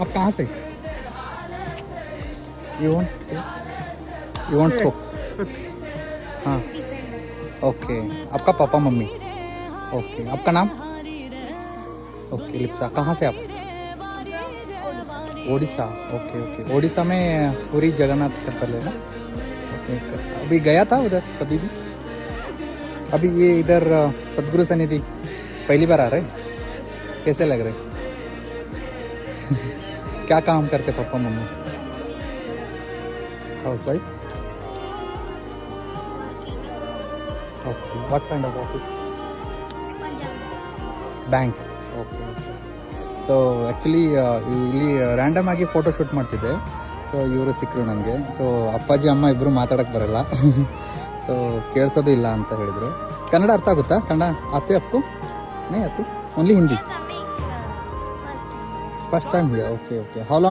आप कहाँ से? You want scope? हाँ ओके. आपका पापा मम्मी. ओके. आपका नाम? ओके लिप्सा. कहाँ से आप? ओडिशा. Okay okay. ओडिशा में पूरी जगन्नाथ टेम्पल है ना? ओके. अभी गया था उधर कभी भी? अभी ये इधर सतगुरु सन्निधि पहली बार आ रहे? कैसे लग रहे? क्या काम करते papa mummy? House wife. Okay. What kind of office? Bank. Okay okay. So actually ಇಲ್ಲಿ ರ್ಯಾಂಡಮ್ ಆಗಿ ಫೋಟೋ ಶೂಟ್ ಮಾಡ್ತಿದ್ದೆ. ಸೊ ಇವರು ಸಿಕ್ಕರು ನನಗೆ. ಸೊ ಅಪ್ಪಾಜಿ ಅಮ್ಮ ಇಬ್ಬರು ಮಾತಾಡೋಕ್ಕೆ ಬರಲ್ಲ. ಸೊ ಕೇಳಿಸೋದು ಇಲ್ಲ ಅಂತ ಹೇಳಿದರು. ಕನ್ನಡ ಅರ್ಥ ಆಗುತ್ತಾ? ಕನ್ನಡ ಆತೆ ಅಪ್ಕು? ನೇ ಆತಿ? Only Hindi. First time. Okay okay. How long